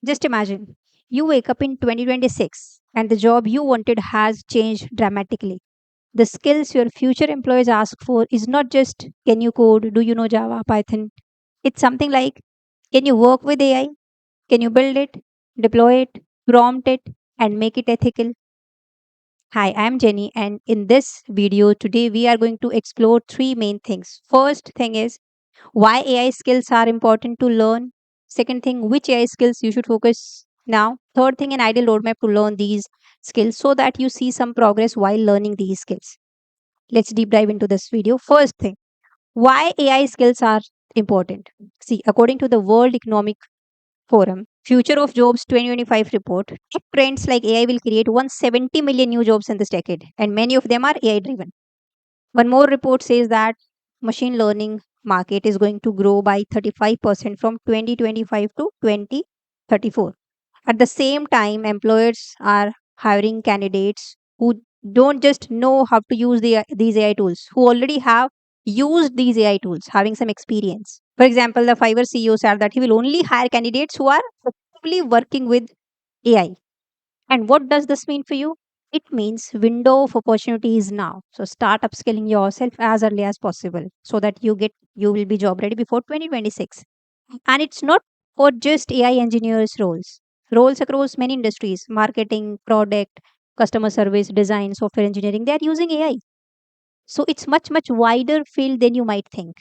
Just imagine you wake up in 2026 and the job you wanted has changed dramatically. The skills your future employees ask for is not just can you code, do you know Java, Python? It's something like can you work with AI? Can you build it, deploy it, prompt it, and make it ethical? Hi, I'm Jenny, and in this video today we are going to explore three main things. First thing is why AI skills are important to learn. Second thing, which AI skills you should focus now. Third thing, an ideal roadmap to learn these skills so that you see some progress while learning these skills. Let's deep dive into this video. First thing, why AI skills are important. See, according to the World Economic Forum, Future of Jobs 2025 report, tech trends like AI will create 170 million new jobs in this decade, and many of them are AI driven. One more report says that machine learning market is going to grow by 35% from 2025 to 2034. At the same time, employers are hiring candidates who don't just know how to use these AI tools, who already have used these AI tools, having some experience. For example, the Fiverr CEO said that he will only hire candidates who are actively working with AI. And what does this mean for you? It means window of opportunity is now. So start upskilling yourself as early as possible so that you will be job ready before 2026. And it's not for just AI engineers roles. Roles across many industries, marketing, product, customer service, design, software engineering, they are using AI. So it's much wider field than you might think.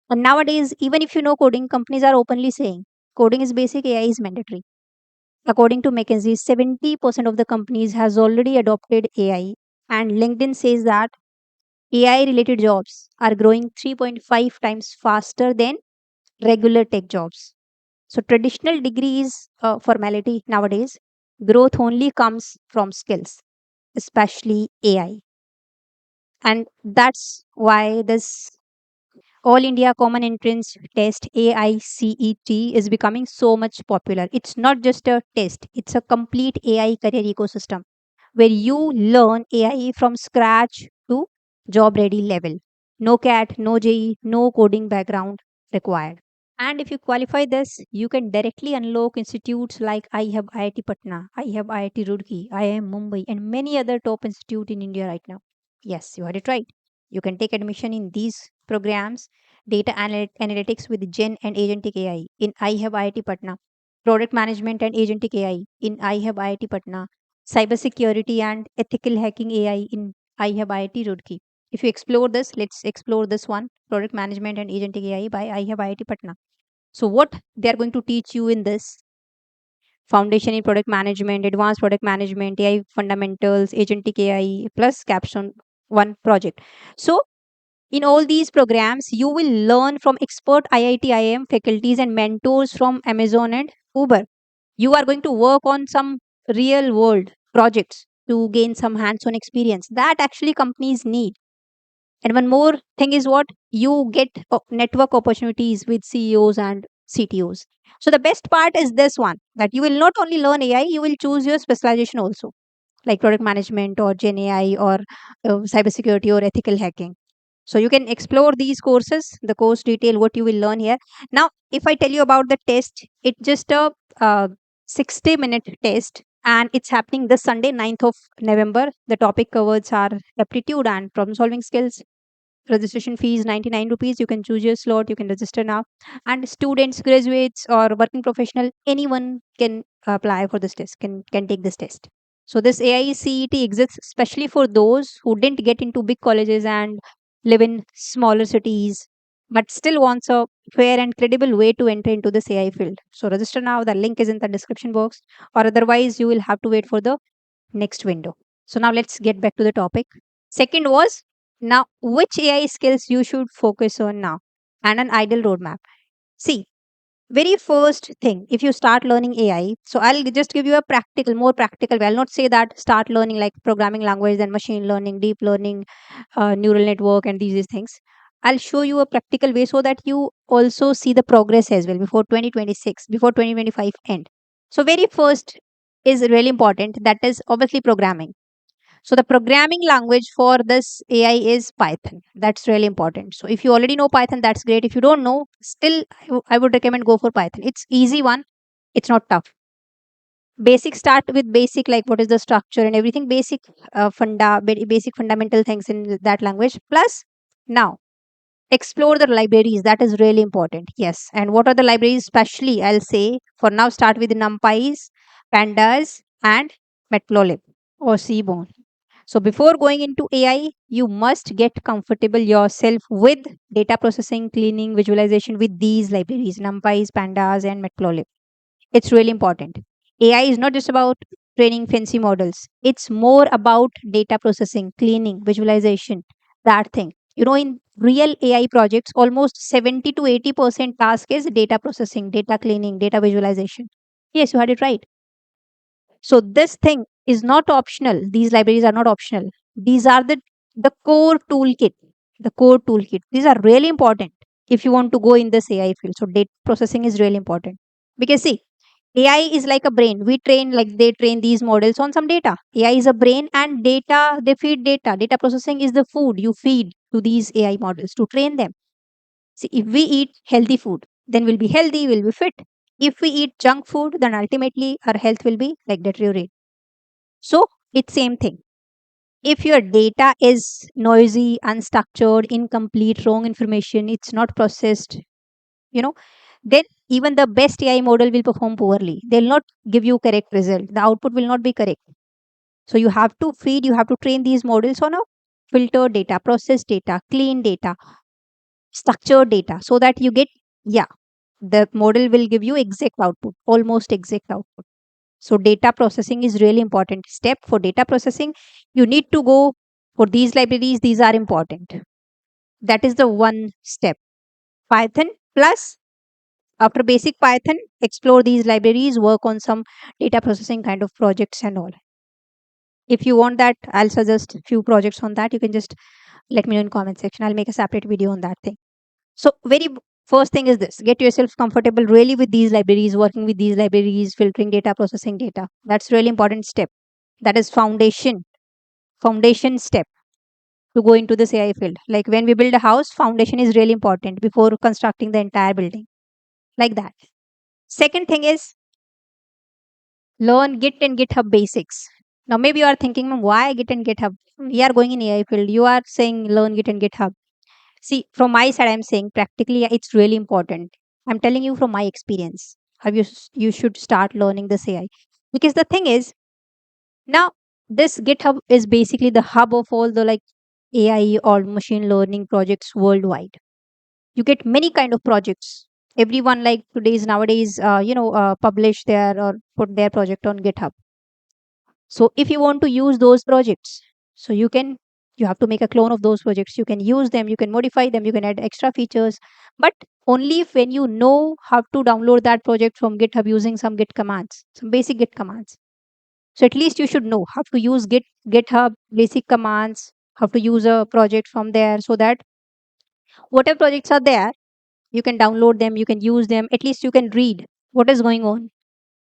And nowadays, even if you know coding, companies are openly saying coding is basic, AI is mandatory. According to McKinsey, 70% of the companies has already adopted AI, and LinkedIn says that AI related jobs are growing 3.5 times faster than regular tech jobs. So traditional degree is formality nowadays. Growth only comes from skills, especially AI. And that's why this All India Common Entrance Test AICET is becoming so much popular. It's not just a test, it's a complete AI career ecosystem where you learn AI from scratch to job ready level. No CAT, no JE, no coding background required. And if you qualify this, you can directly unlock institutes like IIT Patna, IIT Roorkee, IIM Mumbai, and many other top institutes in India right now. Yes, you had it right. You can take admission in these programs, analytics with Gen and Agentic AI in IIT Patna, product management and Agentic AI in IIT Patna, cybersecurity and ethical hacking AI in IIT Roorkee. If you explore this, let's explore this one, product management and Agentic AI by IIT Patna. So, what they are going to teach you in this foundation in product management, advanced product management, AI fundamentals, agentic AI, plus capstone one project. So, in all these programs, you will learn from expert IIT IIM faculties and mentors from Amazon and Uber. You are going to work on some real world projects to gain some hands on experience that actually companies need. And one more thing is what you get network opportunities with CEOs and CTOs. So the best part is this one that you will not only learn AI, you will choose your specialization also, like product management or Gen AI or cybersecurity or ethical hacking. So you can explore these courses, the course detail, what you will learn here. Now, if I tell you about the test, it's just a 60-minute test and it's happening this Sunday, 9th of November. The topic covers are aptitude and problem solving skills. Registration fee is 99 rupees. You can choose your slot. You can register now. And students, graduates, or working professional, anyone can apply for this test, can take this test. So this AICET exists especially for those who didn't get into big colleges and live in smaller cities, but still wants a fair and credible way to enter into this AI field. So register now. The link is in the description box, or otherwise you will have to wait for the next window. So now let's get back to the topic. Second was now which AI skills you should focus on now and an ideal roadmap. See, very first thing, if you start learning AI, so I'll just give you a practical, more practical way. I'll not say that start learning like programming language, then machine learning, deep learning, neural network, and these things. I'll show you a practical way so that you also see the progress as well before 2026, before 2025 end. So, very first is really important. That is obviously programming. So the programming language for this AI is Python. That's really important. So if you already know Python, that's great. If you don't know, still I would recommend go for Python. It's easy one. It's not tough. Basic, start with basic, like what is the structure and everything, basic basic fundamental things in that language. Plus, now explore the libraries. That is really important. Yes. And what are the libraries? Especially, I'll say for now, start with NumPys, Pandas, and Matplotlib or Seaborn. So before going into AI, you must get comfortable yourself with data processing, cleaning, visualization with these libraries, NumPys, Pandas, and Matplotlib. It's really important. AI is not just about training fancy models. It's more about data processing, cleaning, visualization, that thing. In real AI projects, almost 70 to 80% task is data processing, data cleaning, data visualization. Yes, you had it right. So this thing is not optional. These libraries are not optional. These are the core toolkit. The core toolkit. These are really important if you want to go in this AI field. So data processing is really important. Because see, AI is like a brain. We train, like they train these models on some data. AI is a brain and data, they feed data. Data processing is the food you feed to these AI models to train them. See, if we eat healthy food, then we'll be healthy, we'll be fit. If we eat junk food, then ultimately our health will be like deteriorate. So it's same thing. If your data is noisy, unstructured, incomplete, wrong information, it's not processed, you know, then even the best AI model will perform poorly. They'll not give you correct result. The output will not be correct. So you have to feed, you have to train these models on a filtered data, processed data, clean data, structured data, so that you get, yeah, the model will give you exact output, almost exact output. So data processing is really important step. For data processing, you need to go for these libraries. These are important. That is the one step. Python plus, after basic Python, explore these libraries, work on some data processing kind of projects and all. If you want that, I'll suggest few projects on that. You can just let me know in comment section. I'll make a separate video on that thing. So first thing is this: get yourself comfortable really with these libraries, working with these libraries, filtering data, processing data. That's really important step. That is foundation step to go into this AI field. Like when we build a house, foundation is really important before constructing the entire building. Like that. Second thing is learn Git and GitHub basics. Now maybe you are thinking, "Ma'am, why Git and GitHub? We are going in AI field. You are saying learn Git and GitHub." See, from my side, I'm saying practically it's really important. I'm telling you from my experience how you should start learning this AI. Because the thing is, now this GitHub is basically the hub of all the like AI or machine learning projects worldwide. You get many kind of projects. Everyone like today's nowadays, publish their or put their project on GitHub. So if you want to use those projects, so you have to make a clone of those projects. You can use them, you can modify them, you can add extra features, but only if when you know how to download that project from GitHub using some Git commands, some basic Git commands. So at least you should know how to use GitHub basic commands, how to use a project from there, so that whatever projects are there, you can download them, you can use them. At least you can read what is going on,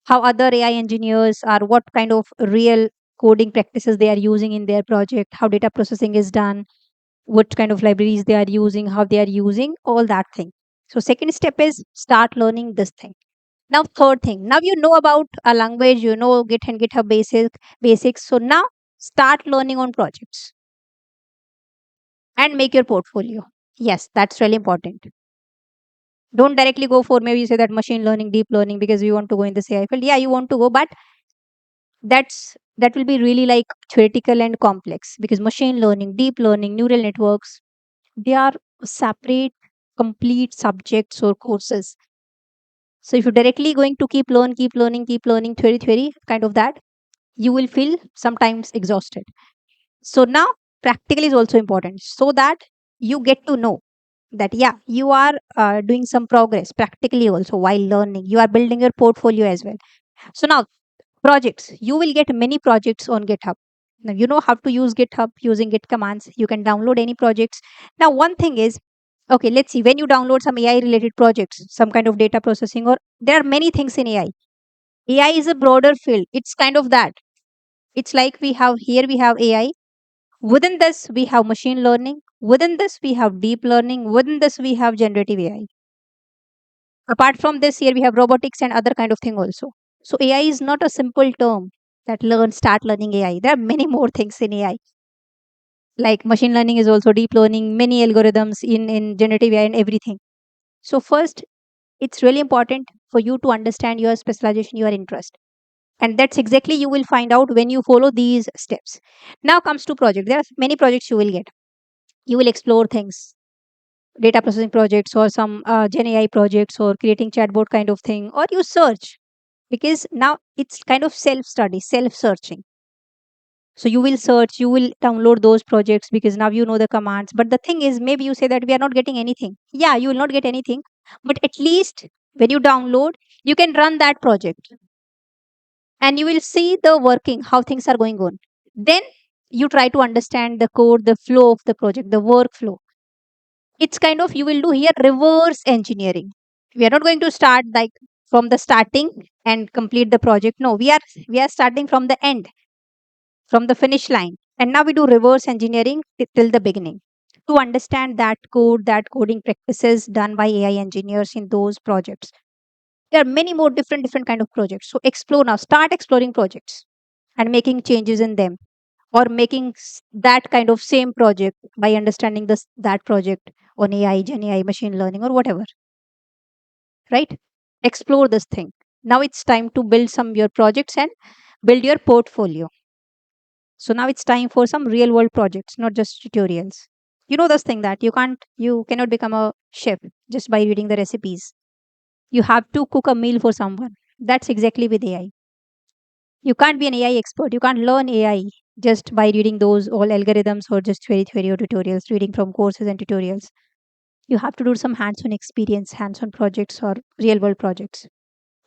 how other AI engineers are, what kind of real coding practices they are using in their project, how data processing is done, what kind of libraries they are using, how they are using all that thing. So second step is start learning this thing. Now third thing, now you know about a language, you know Git and GitHub basics. So now start learning on projects and make your portfolio. Yes, that's really important. Don't directly go for, maybe you say that machine learning, deep learning, because you want to go in the AI field. Yeah, you want to go, but that will be really like theoretical and complex, because machine learning, deep learning, neural networks, they are separate complete subjects or courses. So if you're directly going to keep learning theory kind of that, you will feel sometimes exhausted. So now practical is also important, so that you get to know that yeah, you are doing some progress practically also while learning. You are building your portfolio as well. So now projects, you will get many projects on GitHub. Now you know how to use GitHub using Git commands. You can download any projects. Now one thing is, okay, let's see, when you download some AI related projects, some kind of data processing, or there are many things in AI is a broader field. It's kind of that. It's like we have AI. Within this we have machine learning. Within this we have deep learning. Within this we have generative AI. Apart from this, here we have robotics and other kind of thing also. So AI is not a simple term that start learning AI. There are many more things in AI. Like machine learning is also deep learning, many algorithms in generative AI and everything. So first, it's really important for you to understand your specialization, your interest. And that's exactly you will find out when you follow these steps. Now comes to project. There are many projects you will get. You will explore things, data processing projects or some Gen AI projects or creating chatbot kind of thing, or you search because now it's kind of self study, self searching. So you will search, you will download those projects because now you know the commands. But the thing is, maybe you say that we are not getting anything. Yeah, you will not get anything, but at least when you download, you can run that project and you will see the working, how things are going on. Then you try to understand the code, the flow of the project, the workflow. It's kind of you will do here reverse engineering. We are not going to start like from the starting and complete the project. No, we are starting from the end, from the finish line. And now we do reverse engineering till the beginning to understand that code, that coding practices done by AI engineers in those projects. There are many more different kind of projects. So explore now, start exploring projects and making changes in them, or making that kind of same project by understanding this that project on AI, Gen AI, machine learning, or whatever. Right? Explore this thing. Now it's time to build some your projects and build your portfolio. So now it's time for some real world projects, not just tutorials. You know this thing that you cannot become a chef just by reading the recipes. You have to cook a meal for someone. That's exactly with AI. You can't be an AI expert. You can't learn AI just by reading those all algorithms or just theory or tutorials, reading from courses and tutorials. You have to do some hands-on experience, hands-on projects or real world projects.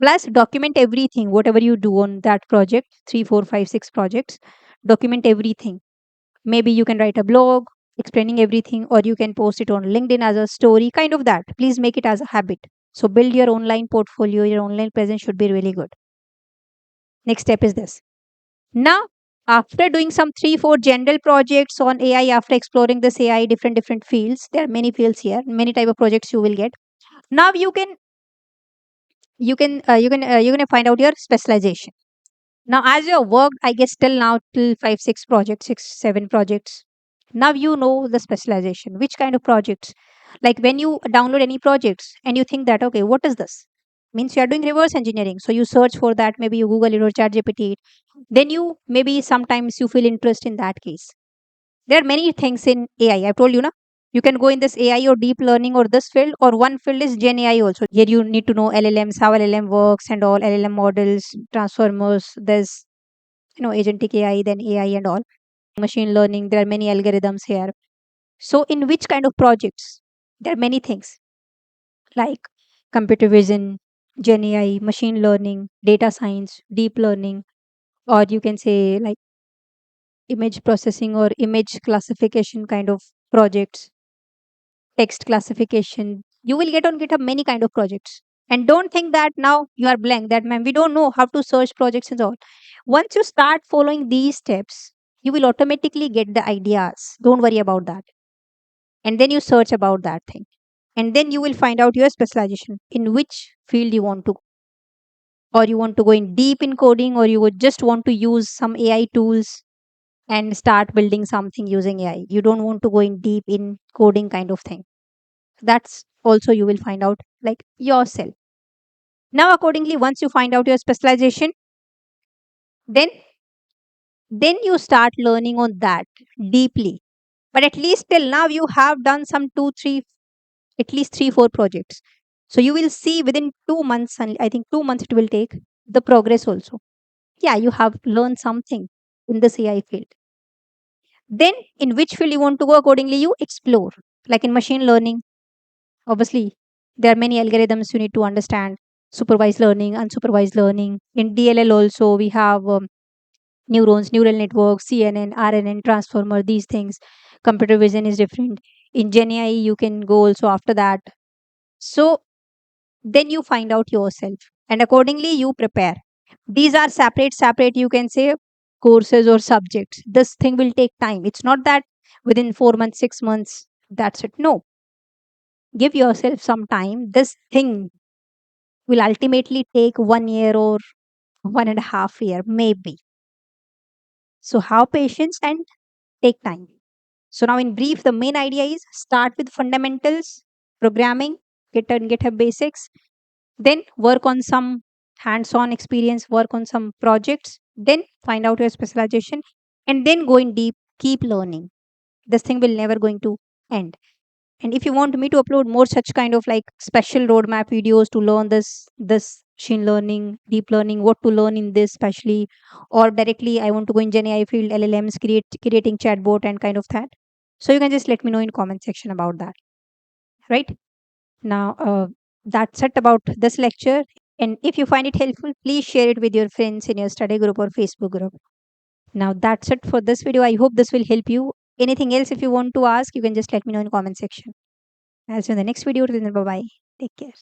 Plus, document everything, whatever you do on that project, three, four, five, six projects. Document everything. Maybe you can write a blog explaining everything, or you can post it on LinkedIn as a story, kind of that. Please make it as a habit. So, build your online portfolio, your online presence should be really good. Next step is this. Now, after doing some three, four general projects on AI, after exploring this AI, different fields, there are many fields here, many type of projects you will get. Now you can find out your specialization. Now, as you have worked, I guess till now till five, six projects, six, seven projects. Now you know the specialization. Which kind of projects? Like when you download any projects and you think that okay, what is this? Means you are doing reverse engineering. So you search for that, maybe you Google it or chat GPT. Then you maybe sometimes you feel interest in that case. There are many things in AI. I told you, na? You can go in this AI or deep learning or this field, or one field is Gen AI also. Here you need to know LLMs, how LLM works and all, LLM models, transformers, there's agentic AI, then AI and all. Machine learning, there are many algorithms here. So in which kind of projects? There are many things like computer vision, Gen AI, machine learning, data science, deep learning, or you can say like image processing or image classification kind of projects, text classification. You will get on GitHub many kind of projects. And don't think that now you are blank, that man, we don't know how to search projects and all. Once you start following these steps, you will automatically get the ideas. Don't worry about that. And then you search about that thing. And then you will find out your specialization in which field you want to, or you want to go in deep in coding, or you would just want to use some AI tools and start building something using AI. You don't want to go in deep in coding kind of thing. That's also you will find out like yourself. Now, accordingly, once you find out your specialization, then you start learning on that deeply. But at least till now, you have done some two, three, at least three, four projects. So you will see within 2 months, and I think 2 months it will take the progress also. Yeah, you have learned something in this AI field. Then, in which field you want to go, accordingly, you explore. Like in machine learning, obviously, there are many algorithms you need to understand, supervised learning, unsupervised learning. In DLL, also, we have neurons, neural networks, CNN, RNN, transformer, these things. Computer vision is different. In Gen AI, you can go also after that. So, then you find out yourself and accordingly you prepare. These are separate, you can say, courses or subjects. This thing will take time. It's not that within 4 months, 6 months, that's it. No, give yourself some time. This thing will ultimately take 1 year or 1.5 year, maybe. So have patience and take time. So now in brief, the main idea is start with fundamentals, programming, GitHub basics, then work on some hands-on experience, work on some projects, then find out your specialization, and then go in deep, keep learning. This thing will never going to end. And if you want me to upload more such kind of like special roadmap videos to learn this machine learning, deep learning, what to learn in this especially, or directly I want to go in Gen AI field, LLMs, creating chatbot and kind of that. So you can just let me know in comment section about that. Right now, that's it about this lecture. And if you find it helpful, please share it with your friends in your study group or Facebook group. Now that's it for this video. I hope this will help you. Anything else if you want to ask, you can just let me know in comment section. I'll see you in the next video. Till then, bye bye. Take care.